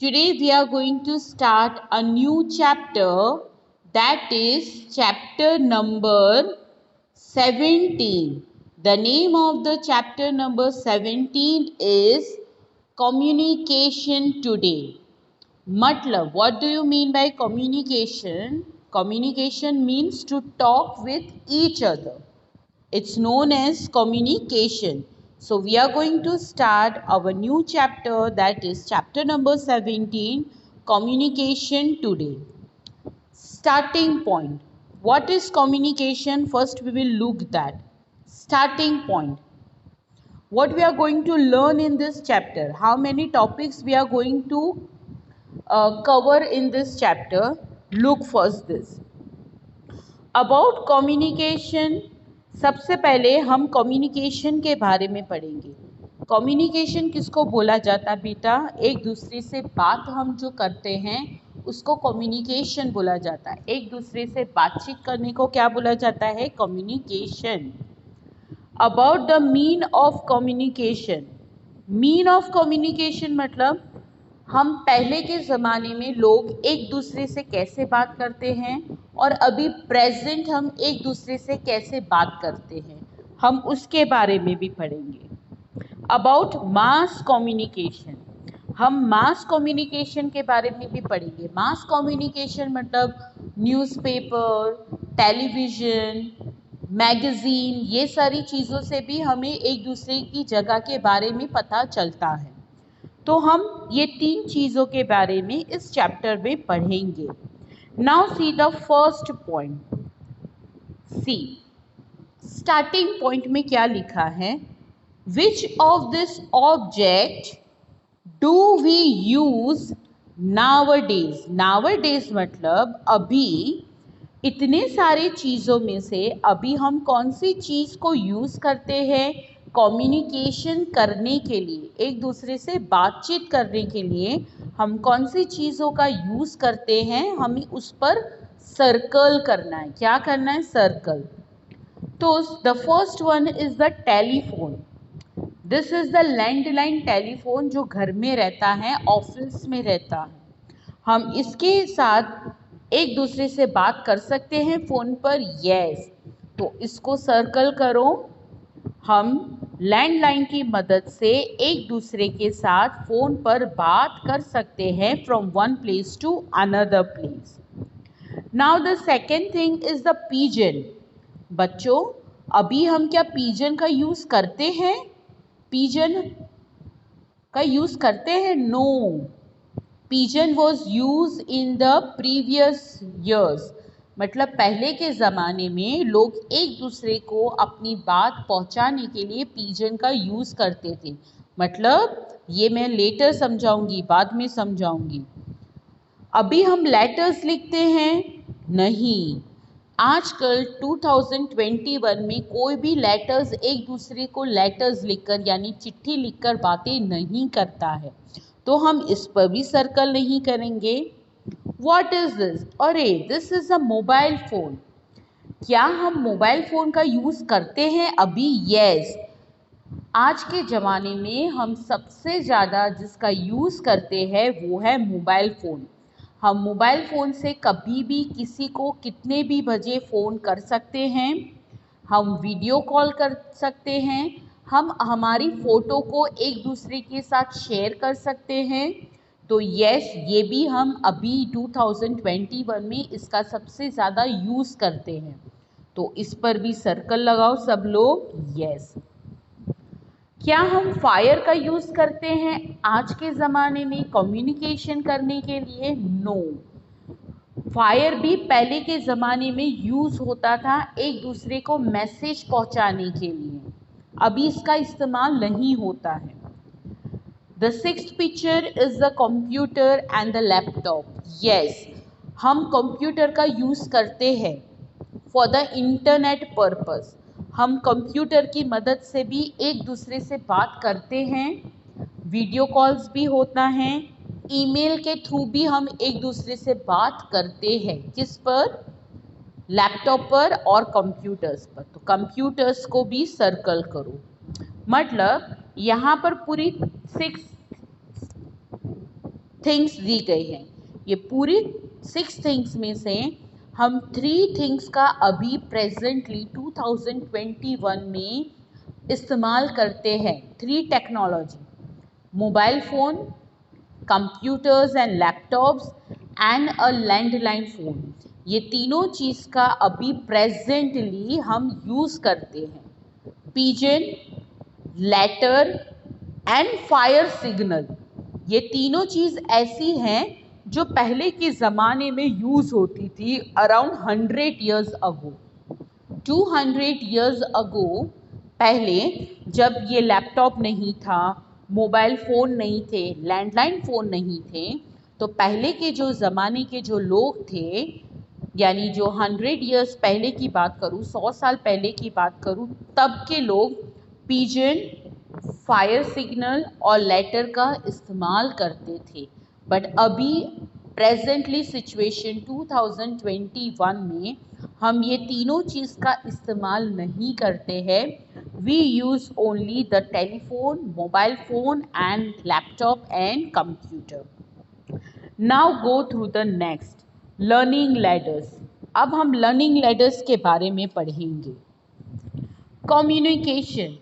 Today we are going to start a new chapter, that is chapter number 17. The name of the chapter number 17 is Communication Today. Matlab, what do you mean by communication? Communication means to talk with each other. It's known as communication. So we are going to start our new chapter, that is chapter number 17, Communication Today. Starting point. What is communication? First we will look that. Starting point. What we are going to learn in this chapter? How many topics we are going to cover in this chapter? Look first this. About communication, सबसे पहले हम communication के बारे में पढ़ेंगे। Communication किसको बोला जाता है बेटा? एक दूसरे से बात हम जो करते हैं उसको कम्युनिकेशन बोला जाता है। एक दूसरे से बातचीत करने को क्या बोला जाता है? Communication. About the mean of communication. Mean of communication मतलब हम पहले के ज़माने में लोग एक दूसरे से कैसे बात करते हैं और अभी प्रेजेंट हम एक दूसरे से कैसे बात करते हैं, हम उसके बारे में भी पढ़ेंगे। अबाउट मास कम्युनिकेशन, हम मास कम्युनिकेशन के बारे में भी पढ़ेंगे। मास कम्युनिकेशन मतलब न्यूज़पेपर, टेलीविज़न, मैगज़ीन, ये सारी चीज़ों से भी हमें एक दूसरे की जगह के बारे में पता चलता है। तो हम ये तीन चीज़ों के बारे में इस चैप्टर में पढ़ेंगे। Now see the first point. See starting point में क्या लिखा है? Which of this object do we use nowadays. Nowadays मतलब अभी, इतने सारे चीज़ों में से अभी हम कौन सी चीज़ को यूज़ करते हैं कम्युनिकेशन करने के लिए, एक दूसरे से बातचीत करने के लिए हम कौन सी चीज़ों का यूज़ करते हैं, हमें उस पर सर्कल करना है। क्या करना है? सर्कल। तो the first one is the telephone. This is the landline telephone जो घर में रहता है, ऑफिस में रहता है। हम इसके साथ एक दूसरे से बात कर सकते हैं फ़ोन पर। यस, तो इसको सर्कल करो। हम लैंडलाइन की मदद से एक दूसरे के साथ फ़ोन पर बात कर सकते हैं from one place to another place. Now the second thing is the pigeon. बच्चों, अभी हम क्या पिजन का यूज़ करते हैं? पिजन का यूज़ करते हैं? No, pigeon was use in the previous years. मतलब पहले के ज़माने में लोग एक दूसरे को अपनी बात पहुंचाने के लिए पिजन का यूज़ करते थे। मतलब ये मैं लेटर समझाऊंगी, बाद में समझाऊंगी। अभी हम लेटर्स लिखते हैं? नहीं, आजकल 2021 में कोई भी लेटर्स एक दूसरे को लेटर्स लिखकर यानी चिट्ठी लिखकर बातें नहीं करता है, तो हम इस पर भी सर्कल नहीं करेंगे। What is this? अरे this is a mobile phone. क्या हम मोबाइल फ़ोन का यूज़ करते हैं अभी? यस, आज के ज़माने में हम सबसे ज़्यादा जिसका यूज़ करते हैं वो है मोबाइल फ़ोन। हम मोबाइल फ़ोन से कभी भी किसी को कितने भी बजे फ़ोन कर सकते हैं, हम वीडियो कॉल कर सकते हैं, हम हमारी फ़ोटो को एक दूसरे के साथ शेयर कर सकते हैं। तो यस, ये भी हम अभी 2021 में इसका सबसे ज़्यादा यूज़ करते हैं। तो इस पर भी सर्कल लगाओ सब लोग। यस। क्या हम फायर का यूज़ करते हैं आज के ज़माने में कम्युनिकेशन करने के लिए? नो, फायर भी पहले के ज़माने में यूज़ होता था एक दूसरे को मैसेज पहुंचाने के लिए, अभी इसका इस्तेमाल नहीं होता है। The sixth picture is the computer and the laptop. Yes, हम कंप्यूटर का यूज़ करते हैं फॉर द इंटरनेट पर्पस। हम कंप्यूटर की मदद से भी एक दूसरे से बात करते हैं, वीडियो कॉल्स भी होता है, ईमेल के थ्रू भी हम एक दूसरे से बात करते हैं। किस पर? लैपटॉप पर और कंप्यूटर्स पर। तो कंप्यूटर्स को भी सर्कल करो। मतलब यहाँ पर पूरी 6 थिंग्स दी गई हैं। ये पूरी 6 थिंग्स में से हम 3 थिंग्स का अभी प्रेजेंटली 2021 में इस्तेमाल करते हैं। 3 technology, mobile phone, computers and laptops and a landline phone. ये तीनों चीज़ का अभी प्रेजेंटली हम यूज़ करते हैं। Pigeon, letter and fire signal, ये तीनों चीज़ ऐसी हैं जो पहले के ज़माने में यूज़ होती थी around 100 years ago. 200 years ago पहले जब ये लैपटॉप नहीं था, मोबाइल फ़ोन नहीं थे, लैंडलाइन फ़ोन नहीं थे, तो पहले के जो ज़माने के जो लोग थे, यानी जो 100 ईयर्स पहले की बात करूँ, 100 साल पहले की बात करूँ, तब के लोग पिजन, फायर सिग्नल और लेटर का इस्तेमाल करते थे। बट अभी प्रेजेंटली सिचुएशन 2021 में हम ये तीनों चीज़ का इस्तेमाल नहीं करते हैं। We use only the telephone, mobile phone and laptop and computer. Now go through the next, learning ladders. अब हम लर्निंग लैडर्स के बारे में पढ़ेंगे। Communication,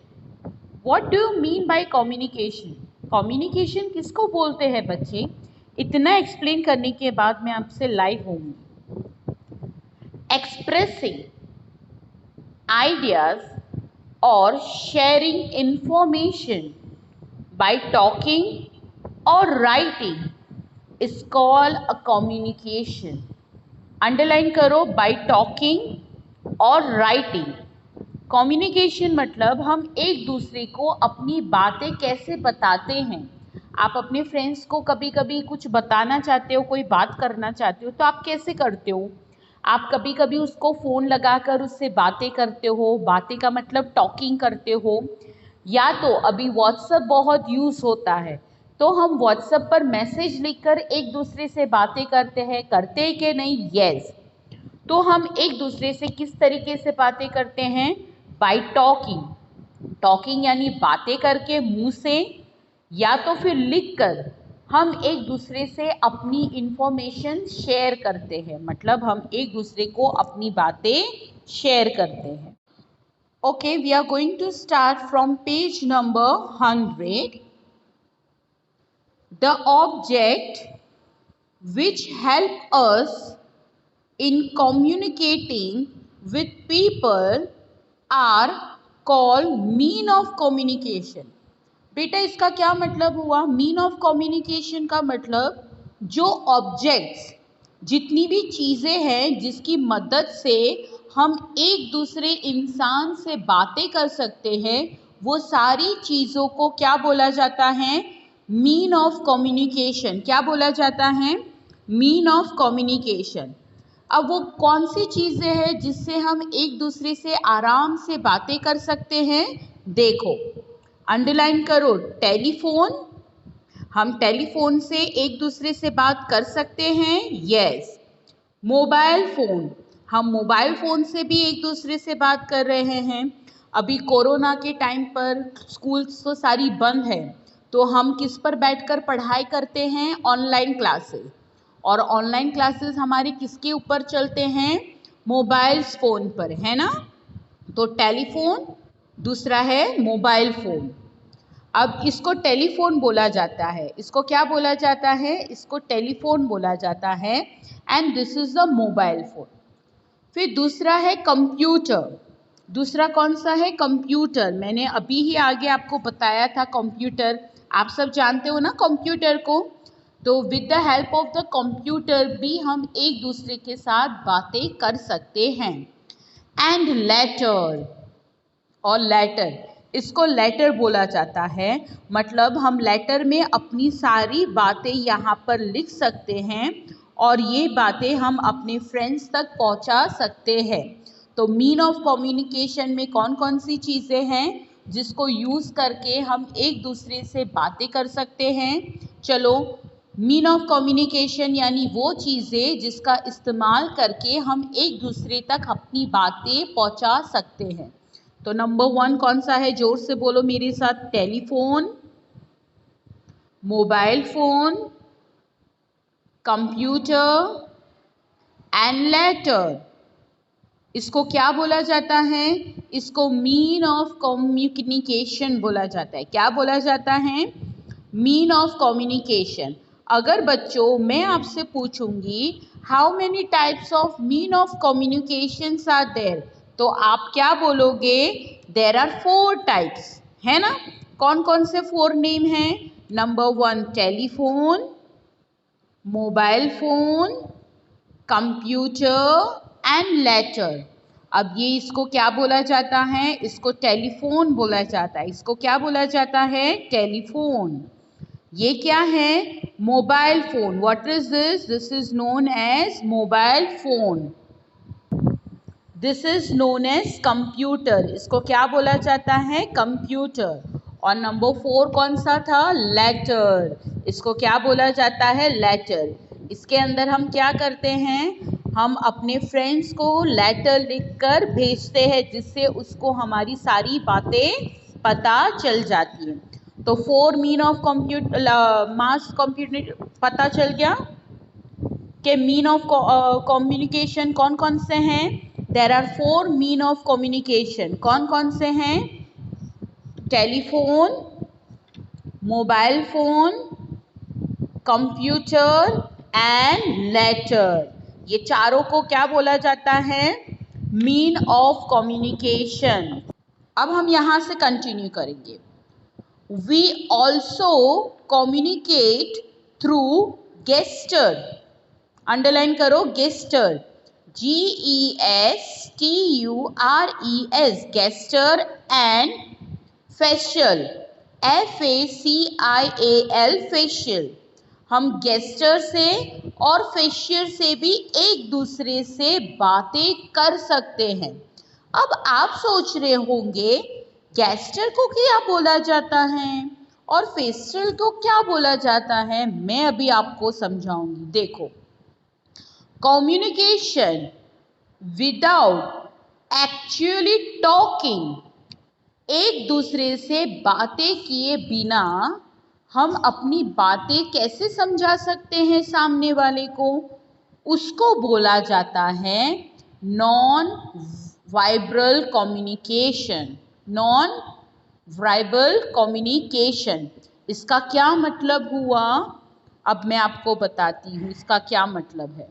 what do you mean by communication? Communication किसको बोलते हैं बच्चे? इतना एक्सप्लेन करने के बाद मैं आपसे लाइव होंगी। एक्सप्रेसिंग आइडियाज और शेयरिंग इंफॉर्मेशन बाय टॉकिंग और writing is called a communication. Underline करो, बाय टॉकिंग और राइटिंग। कम्युनिकेशन मतलब हम एक दूसरे को अपनी बातें कैसे बताते हैं। आप अपने फ्रेंड्स को कभी कभी कुछ बताना चाहते हो, कोई बात करना चाहते हो, तो आप कैसे करते हो? आप कभी कभी उसको फ़ोन लगाकर उससे बातें करते हो, बातें का मतलब टॉकिंग करते हो, या तो अभी व्हाट्सएप बहुत यूज़ होता है, तो हम व्हाट्सएप पर मैसेज लिखकर एक दूसरे से बातें करते हैं कि नहीं? यस। तो हम एक दूसरे से किस तरीके से बातें करते हैं? Bye talking. टॉकिंग यानी बातें करके मुंह से, या तो फिर लिखकर हम एक दूसरे से अपनी इंफॉर्मेशन शेयर करते हैं। मतलब हम एक दूसरे को अपनी बातें शेयर करते हैं। Okay, we are going to start from page number 100। The object which help us in communicating with people are called mean of communication। बेटा इसका क्या मतलब हुआ? मीन ऑफ कम्युनिकेशन का मतलब जो ऑब्जेक्ट्स, जितनी भी चीज़ें हैं जिसकी मदद से हम एक दूसरे इंसान से बातें कर सकते हैं, वो सारी चीज़ों को क्या बोला जाता है? Mean of communication. क्या बोला जाता है? Mean of communication. अब वो कौन सी चीज़ें हैं जिससे हम एक दूसरे से आराम से बातें कर सकते हैं? देखो, अंडरलाइन करो, टेलीफोन। हम टेलीफोन से एक दूसरे से बात कर सकते हैं, यस। मोबाइल फ़ोन, हम मोबाइल फ़ोन से भी एक दूसरे से बात कर रहे हैं। अभी कोरोना के टाइम पर स्कूल्स तो सारी बंद है, तो हम किस पर बैठकर पढ़ाई करते हैं? Online classes. और ऑनलाइन क्लासेस हमारे किसके ऊपर चलते हैं? मोबाइल फ़ोन पर, है ना? तो टेलीफोन, दूसरा है मोबाइल फ़ोन। अब इसको टेलीफोन बोला जाता है। इसको क्या बोला जाता है? इसको टेलीफोन बोला जाता है। And this is the mobile phone. फिर दूसरा है कंप्यूटर। दूसरा कौन सा है? कंप्यूटर। मैंने अभी ही आगे आपको बताया था कंप्यूटर। आप सब जानते हो ना कंप्यूटर को? तो with the help of the computer भी हम एक दूसरे के साथ बातें कर सकते हैं। एंड लेटर, और लेटर, इसको लेटर बोला जाता है। मतलब हम लेटर में अपनी सारी बातें यहाँ पर लिख सकते हैं और ये बातें हम अपने फ्रेंड्स तक पहुँचा सकते हैं। तो मीन ऑफ कम्युनिकेशन में कौन कौन सी चीज़ें हैं जिसको यूज़ करके हम एक दूसरे से बातें कर सकते हैं? चलो, मीन ऑफ कम्युनिकेशन यानी वो चीज़ें जिसका इस्तेमाल करके हम एक दूसरे तक अपनी बातें पहुंचा सकते हैं। तो नंबर 1 कौन सा है? जोर से बोलो मेरे साथ। Telephone, mobile phone, computer and letter. इसको क्या बोला जाता है? इसको मीन ऑफ कम्युनिकेशन बोला जाता है। क्या बोला जाता है? Mean of communication. अगर बच्चों मैं आपसे पूछूंगी how many types of mean of communication are there, तो आप क्या बोलोगे? देयर आर 4 टाइप्स, है ना? कौन कौन से 4 नेम हैं? Number 1 telephone, mobile phone, computer and letter. अब ये इसको क्या बोला जाता है? इसको टेलीफोन बोला जाता है। इसको क्या बोला जाता है? टेलीफोन। ये क्या है? Mobile phone. What is this? This is known as mobile phone. This is known as computer. इसको क्या बोला जाता है? कंप्यूटर। और नंबर 4 कौन सा था? लेटर। इसको क्या बोला जाता है? लेटर। इसके अंदर हम क्या करते हैं? हम अपने फ्रेंड्स को लेटर लिखकर भेजते हैं, जिससे उसको हमारी सारी बातें पता चल जाती हैं। तो 4 मीन ऑफ मास कंप्यूटर पता चल गया कि मीन ऑफ कम्युनिकेशन कौन कौन से हैं? There are 4 mean of communication. कौन कौन से हैं? Telephone, mobile phone, computer and letter. ये चारों को क्या बोला जाता है? Mean of communication. अब हम यहां से कंटिन्यू करेंगे। We also communicate through gesture. Underline करो, gesture. GESTURES, gesture and facial, FACIAL, facial. हम गेस्टर से और फेशियल से भी एक दूसरे से बातें कर सकते हैं। अब आप सोच रहे होंगे गेस्टर को क्या बोला जाता है और फेशियल को क्या बोला जाता है? मैं अभी आपको समझाऊंगी। देखो, कम्युनिकेशन विदाउट एक्चुअली टॉकिंग, एक दूसरे से बातें किए बिना हम अपनी बातें कैसे समझा सकते हैं सामने वाले को? उसको बोला जाता है non verbal communication. Non verbal communication. इसका क्या मतलब हुआ? अब मैं आपको बताती हूँ इसका क्या मतलब है।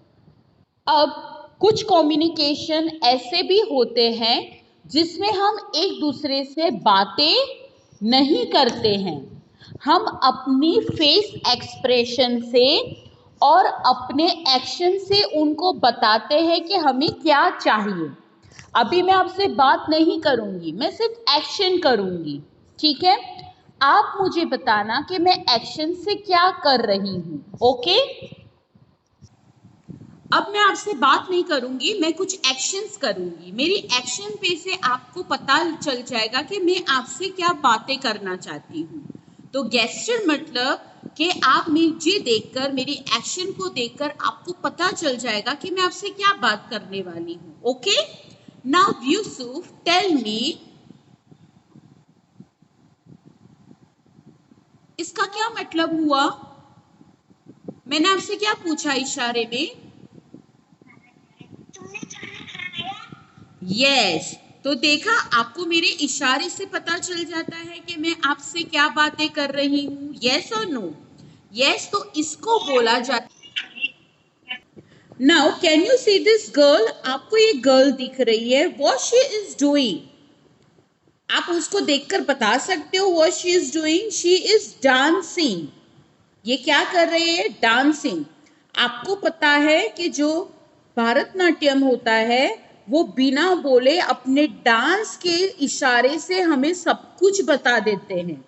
अब कुछ कम्युनिकेशन ऐसे भी होते हैं जिसमें हम एक दूसरे से बातें नहीं करते हैं। हम अपनी फेस एक्सप्रेशन से और अपने एक्शन से उनको बताते हैं कि हमें क्या चाहिए। अभी मैं आपसे बात नहीं करूंगी, मैं सिर्फ एक्शन करूंगी, ठीक है? आप मुझे बताना कि मैं एक्शन से क्या कर रही हूँ, ओके? अब मैं आपसे बात नहीं करूंगी, मैं कुछ एक्शंस करूंगी। मेरी एक्शन पे से आपको पता चल जाएगा कि मैं आपसे क्या बातें करना चाहती हूँ। तो गेस्चर मतलब कि आप मुझे देखकर, मेरी एक्शन को देखकर आपको पता चल जाएगा कि मैं आपसे क्या बात करने वाली हूँ, okay? Now Yusuf, tell me, इसका क्या मतलब हुआ? मैंने आपसे क्या पूछा इशारे में? यस, तो देखा, आपको मेरे इशारे से पता चल जाता है कि मैं आपसे क्या बातें कर रही हूँ। यस और नो? यस, तो इसको बोला जाता है। Now can you see this girl? आपको ये गर्ल दिख रही है। What she is doing? आप उसको देखकर बता सकते हो what she is doing? She is dancing. ये क्या कर रही है? डांसिंग। आपको पता है कि जो भरतनाट्यम होता है वो बिना बोले अपने डांस के इशारे से हमें सब कुछ बता देते हैं।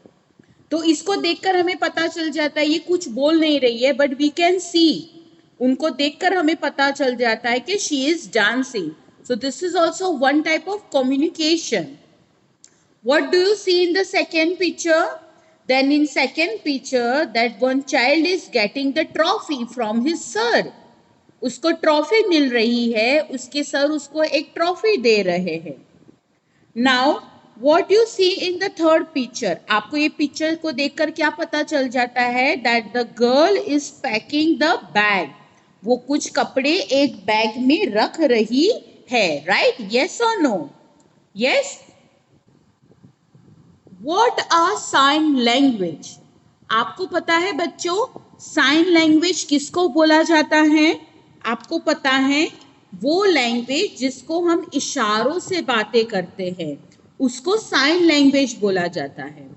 तो इसको देखकर हमें पता चल जाता है ये कुछ बोल नहीं रही है, बट वी कैन सी, उनको देखकर हमें पता चल जाता है कि she is dancing. So this is also one type of communication. What do you see in the second picture? Then in second picture, that one child is getting the trophy from his sir. उसको trophy मिल रही है, उसके sir उसको एक trophy दे रहे हैं। Now What you see in the third picture, आपको ये पिक्चर को देखकर क्या पता चल जाता है? That the girl is packing the bag. वो कुछ कपड़े एक बैग में रख रही है, right? Yes or no? Yes. What are sign language? आपको पता है बच्चों, साइन लैंग्वेज किसको बोला जाता है? आपको पता है वो लैंग्वेज जिसको हम इशारों से बातें करते हैं, उसको साइन लैंग्वेज बोला जाता है।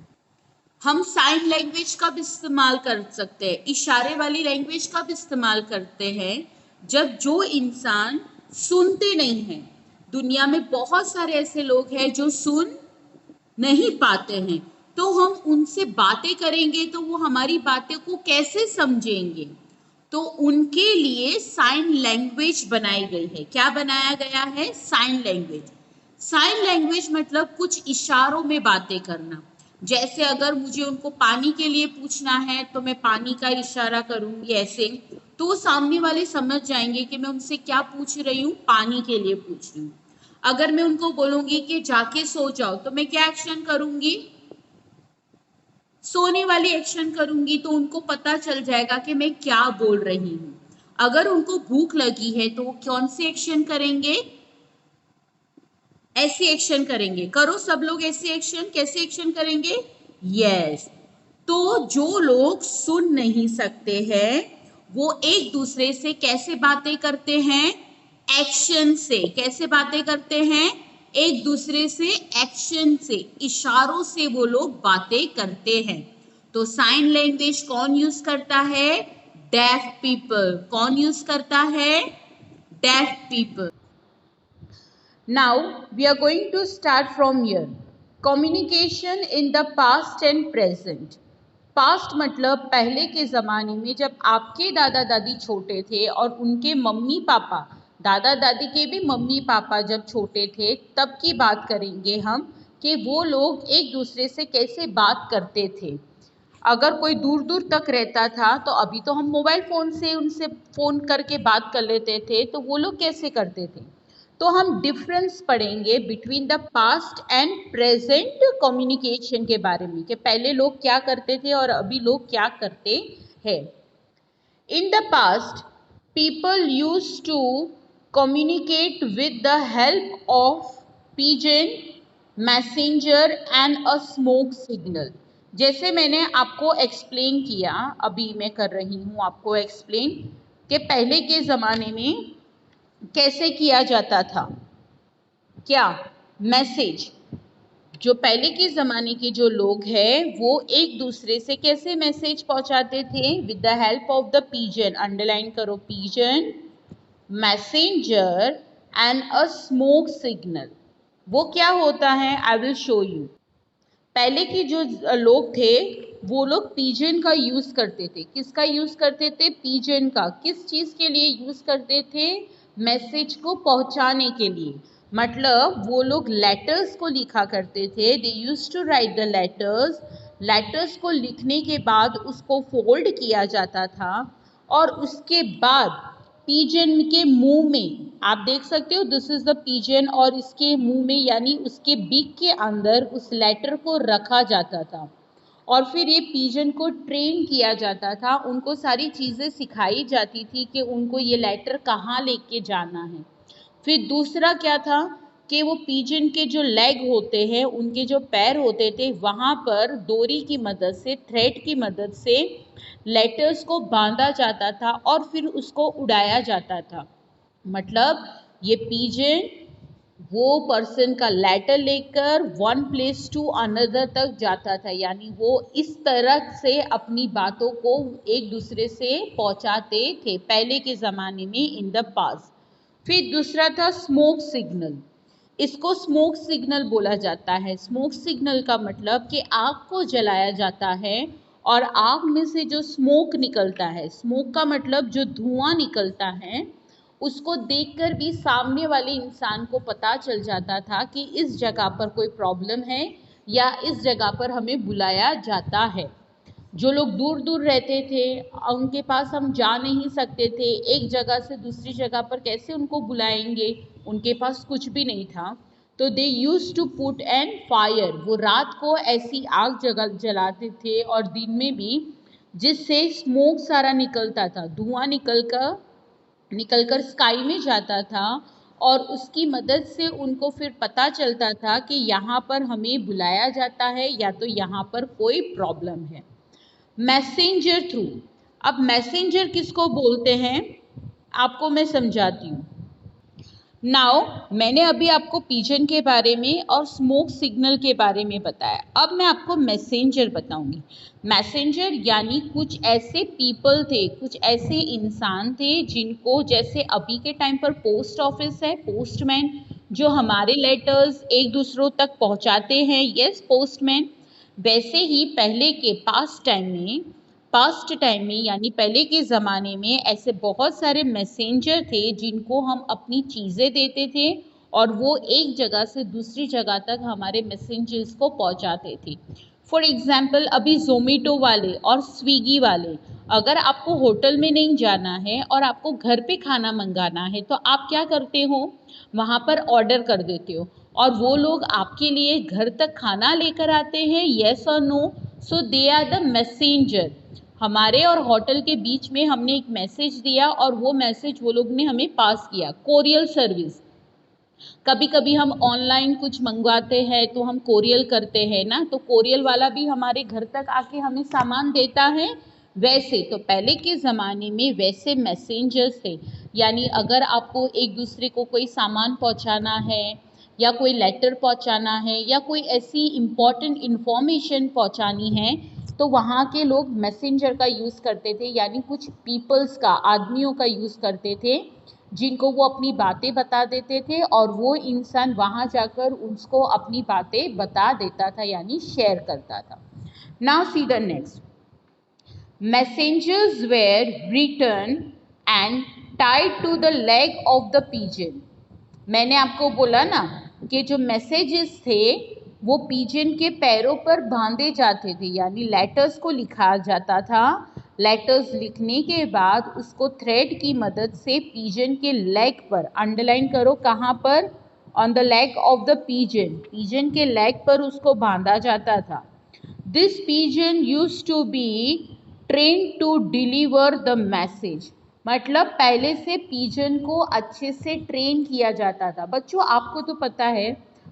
हम साइन लैंग्वेज कब इस्तेमाल कर सकते हैं? इशारे वाली लैंग्वेज कब इस्तेमाल करते हैं? जब जो इंसान सुनते नहीं हैं। दुनिया में बहुत सारे ऐसे लोग हैं जो सुन नहीं पाते हैं, तो हम उनसे बातें करेंगे तो वो हमारी बातें को कैसे समझेंगे? तो उनके लिए साइन लैंग्वेज बनाई गई है। क्या बनाया गया है? Sign language. साइन लैंग्वेज मतलब कुछ इशारों में बातें करना। जैसे अगर मुझे उनको पानी के लिए पूछना है तो मैं पानी का इशारा करूंगी ऐसे, तो वो सामने वाले समझ जाएंगे कि मैं उनसे क्या पूछ रही हूँ, पानी के लिए पूछ रही हूँ। अगर मैं उनको बोलूंगी कि जाके सो जाओ, तो मैं क्या एक्शन करूंगी? सोने वाली एक्शन करूंगी, तो उनको पता चल जाएगा कि मैं क्या बोल रही हूं। अगर उनको भूख लगी है तो वो कौन से एक्शन करेंगे? ऐसे एक्शन करेंगे। करो सब लोग ऐसे एक्शन, कैसे एक्शन करेंगे? यस। तो जो लोग सुन नहीं सकते हैं वो एक दूसरे से कैसे बातें करते हैं? एक्शन से। कैसे बातें करते हैं? एक दूसरे से एक्शन से, इशारों से वो लोग बातें करते हैं। तो साइन लैंग्वेज कौन यूज करता है? Deaf people. कौन यूज करता है? Deaf people. Now we are going to start from here. Communication in the past and present. Past मतलब पहले के ज़माने में जब आपके दादा दादी छोटे थे और उनके मम्मी पापा, दादा दादी के भी मम्मी पापा जब छोटे थे, तब की बात करेंगे हम कि वो लोग एक दूसरे से कैसे बात करते थे। अगर कोई दूर दूर तक रहता था तो अभी तो हम मोबाइल फ़ोन से उनसे फ़ोन करके बात कर लेते थे, तो वो लोग कैसे करते थे? तो हम डिफरेंस पढ़ेंगे between the past and present communication के बारे में, कि पहले लोग क्या करते थे और अभी लोग क्या करते हैं। In the past people use to communicate with the help of pigeon, messenger and a smoke signal. जैसे मैंने आपको एक्सप्लेन किया, अभी मैं कर रही हूँ आपको एक्सप्लेन कि पहले के ज़माने में कैसे किया जाता था। क्या? मैसेज। जो पहले के ज़माने के जो लोग हैं वो एक दूसरे से कैसे मैसेज पहुंचाते थे? With the help of the pigeon. Underline करो, pigeon, messenger and a smoke signal. वो क्या होता है? I will show you. पहले के जो लोग थे वो लोग पिजन का यूज़ करते थे। किसका यूज़ करते थे? पिजन का। किस चीज़ के लिए यूज़ करते थे? मैसेज को पहुंचाने के लिए। मतलब वो लोग लेटर्स को लिखा करते थे। They use to write the letters. Letters को लिखने के बाद उसको फोल्ड किया जाता था और उसके बाद पिजन के मुंह में, आप देख सकते हो दिस इज द पिजन, और इसके मुंह में यानी उसके बीक के अंदर उस लेटर को रखा जाता था और फिर ये पिजन को ट्रेन किया जाता था। उनको सारी चीज़ें सिखाई जाती थी कि उनको ये लेटर कहाँ लेके जाना है। फिर दूसरा क्या था कि वो पिजन के जो लेग होते हैं, उनके जो पैर होते थे, वहाँ पर डोरी की मदद से, थ्रेड की मदद से लेटर्स को बांधा जाता था और फिर उसको उड़ाया जाता था। मतलब ये पिजन वो पर्सन का लेटर लेकर वन प्लेस टू अनदर तक जाता था, यानी वो इस तरह से अपनी बातों को एक दूसरे से पहुंचाते थे पहले के ज़माने में, इन द पास्ट। फिर दूसरा था स्मोक सिग्नल। इसको स्मोक सिग्नल बोला जाता है। स्मोक सिग्नल का मतलब कि आग को जलाया जाता है और आग में से जो स्मोक निकलता है, स्मोक का मतलब जो धुआं निकलता है, उसको देखकर भी सामने वाले इंसान को पता चल जाता था कि इस जगह पर कोई प्रॉब्लम है या इस जगह पर हमें बुलाया जाता है। जो लोग दूर दूर रहते थे, उनके पास हम जा नहीं सकते थे, एक जगह से दूसरी जगह पर कैसे उनको बुलाएंगे, उनके पास कुछ भी नहीं था, तो they use to put an fire, वो रात को ऐसी आग जलाते थे और दिन में भी, जिससे स्मोक सारा निकलता था, धुआं निकलकर स्काई में जाता था और उसकी मदद से उनको फिर पता चलता था कि यहाँ पर हमें बुलाया जाता है या तो यहाँ पर कोई प्रॉब्लम है। मैसेंजर थ्रू, अब मैसेंजर किसको बोलते हैं आपको मैं समझाती हूँ। नाउ मैंने अभी आपको पिजन के बारे में और स्मोक सिग्नल के बारे में बताया, अब मैं आपको मैसेंजर बताऊंगी। मैसेंजर यानी कुछ ऐसे पीपल थे, कुछ ऐसे इंसान थे जिनको, जैसे अभी के टाइम पर पोस्ट ऑफिस है, पोस्टमैन जो हमारे लेटर्स एक दूसरों तक पहुंचाते हैं, यस पोस्टमैन, वैसे ही पहले के पास्ट टाइम में यानी पहले के ज़माने में ऐसे बहुत सारे मैसेंजर थे जिनको हम अपनी चीज़ें देते थे और वो एक जगह से दूसरी जगह तक हमारे मैसेंजर्स को पहुंचाते थे। फॉर एग्जाम्पल अभी ज़ोमेटो वाले और स्विगी वाले, अगर आपको होटल में नहीं जाना है और आपको घर पे खाना मंगाना है तो आप क्या करते हो, वहाँ पर ऑर्डर कर देते हो और वो लोग आपके लिए घर तक खाना लेकर आते हैं, येस और no. So they are the messenger. हमारे और होटल के बीच में हमने एक मैसेज दिया और वो मैसेज वो लोग ने हमें पास किया। कोरियर सर्विस, कभी कभी हम ऑनलाइन कुछ मंगवाते हैं तो हम कोरियर करते हैं ना, तो कोरियर वाला भी हमारे घर तक आके हमें सामान देता है। वैसे तो पहले के ज़माने में वैसे मैसेंजर्स थे, यानी अगर आपको एक दूसरे को कोई सामान पहुंचाना है या कोई लेटर पहुंचाना है या कोई ऐसी इम्पॉर्टेंट इन्फॉर्मेशन पहुंचानी है तो वहाँ के लोग मैसेंजर का यूज़ करते थे, यानी कुछ पीपल्स का, आदमियों का यूज़ करते थे जिनको वो अपनी बातें बता देते थे और वो इंसान वहाँ जाकर उसको अपनी बातें बता देता था, यानी शेयर करता था। Now see the next, messengers were written and tied to the leg of the pigeon. मैंने आपको बोला ना कि जो मैसेजेस थे वो पिजन के पैरों पर बांधे जाते थे, यानी लेटर्स को लिखा जाता था। लेटर्स लिखने के बाद उसको थ्रेड की मदद से पिजन के लेग पर, अंडरलाइन करो कहाँ पर, on the leg of the pigeon, pigeon के लेग पर उसको बांधा जाता था। This pigeon used to be train to deliver the message, मतलब पहले से पिजन को अच्छे से ट्रेन किया जाता था। बच्चों आपको तो पता है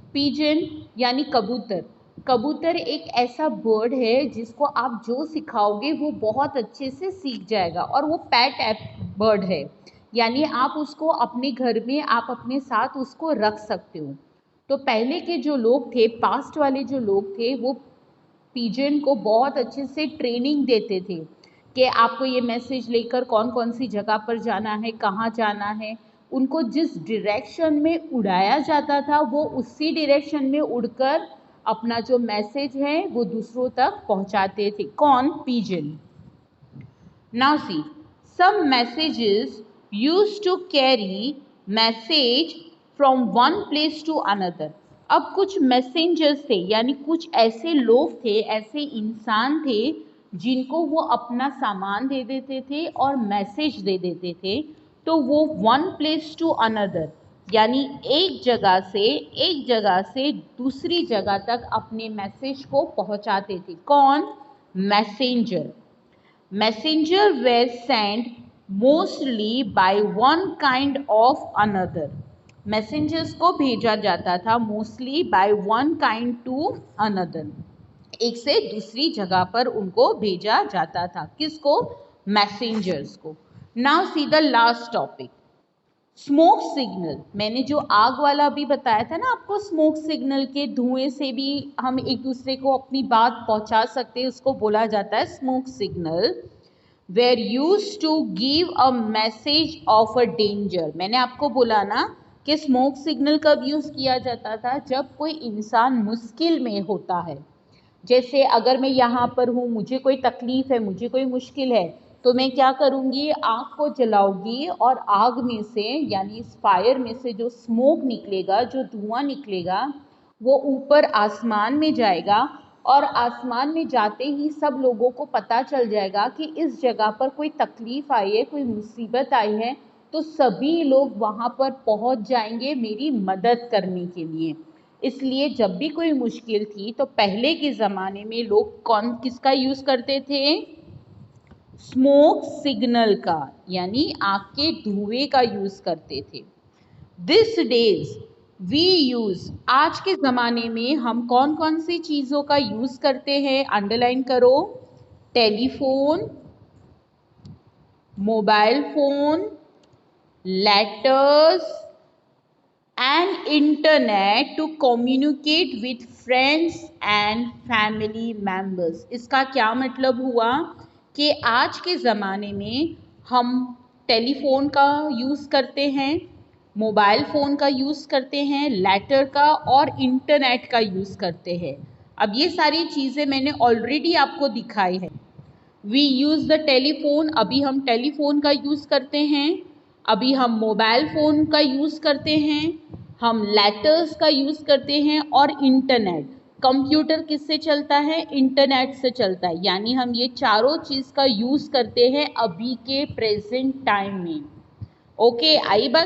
पिजन यानी कबूतर, कबूतर एक ऐसा बर्ड है जिसको आप जो सिखाओगे वो बहुत अच्छे से सीख जाएगा और वो पेट बर्ड है, यानी आप उसको अपने घर में आप अपने साथ उसको रख सकते हो। तो पहले के जो लोग थे, पास्ट वाले जो लोग थे, वो पिजन को बहुत अच्छे से ट्रेनिंग देते थे कि आपको ये मैसेज लेकर कौन कौन सी जगह पर जाना है, कहाँ जाना है। उनको जिस डायरेक्शन में उड़ाया जाता था वो उसी डायरेक्शन में उड़कर अपना जो मैसेज है वो दूसरों तक पहुंचाते थे। कौन? Pigeon. Now see, some messages used to carry message from one place to another. अब कुछ मैसेंजर्स थे, यानी कुछ ऐसे लोग थे, ऐसे इंसान थे जिनको वो अपना सामान दे देते थे और मैसेज दे देते थे, तो वो वन प्लेस टू अनदर यानी एक जगह से दूसरी जगह तक अपने मैसेज को पहुंचाते थे। कौन? Messenger. Messenger were send mostly by one kind of another. Messengers को भेजा जाता था mostly by one kind to another, एक से दूसरी जगह पर उनको भेजा जाता था। किसको? मैसेंजर्स को। Now see the last topic, smoke signal. मैंने जो आग वाला भी बताया था ना आपको, स्मोक सिग्नल के धुएं से भी हम एक दूसरे को अपनी बात पहुंचा सकते हैं, उसको बोला जाता है smoke signal. Were use to give a message of a danger. मैंने आपको बोला ना कि स्मोक सिग्नल कब यूज किया जाता था? जब कोई इंसान मुश्किल में होता है। जैसे अगर मैं यहाँ पर हूँ, मुझे कोई तकलीफ है, मुझे कोई मुश्किल है, तो मैं क्या करूँगी, आग को जलाऊंगी और आग में से यानी इस फायर में से जो स्मोक निकलेगा, जो धुआं निकलेगा, वो ऊपर आसमान में जाएगा और आसमान में जाते ही सब लोगों को पता चल जाएगा कि इस जगह पर कोई तकलीफ आई है, कोई मुसीबत आई है, तो सभी लोग वहाँ पर पहुँच जाएंगे मेरी मदद करने के लिए। इसलिए जब भी कोई मुश्किल थी तो पहले के ज़माने में लोग किसका यूज़ करते थे? स्मोक सिग्नल का, यानी आग के धुएं का यूज़ करते थे। दिस डेज वी यूज़, आज के ज़माने में हम कौन कौन सी चीज़ों का यूज़ करते हैं? अंडरलाइन करो। Telephone, mobile phone, letters and internet to communicate with friends and family members। इसका क्या मतलब हुआ कि आज के ज़माने में हम टेलीफोन का यूज़ करते हैं, मोबाइल फ़ोन का यूज़ करते हैं, लेटर का और इंटरनेट का यूज़ करते हैं। अब ये सारी चीज़ें मैंने ऑलरेडी आपको दिखाई है। वी यूज़ द टेलीफोन, अभी हम टेलीफोन का यूज़ करते हैं, अभी हम मोबाइल फ़ोन का यूज़ करते हैं, हम लेटर्स का यूज़ करते हैं और इंटरनेट। कंप्यूटर किससे चलता है? इंटरनेट से चलता है। यानी हम ये चारों चीज़ का यूज़ करते हैं अभी के प्रेजेंट टाइम में। ओके, आई बात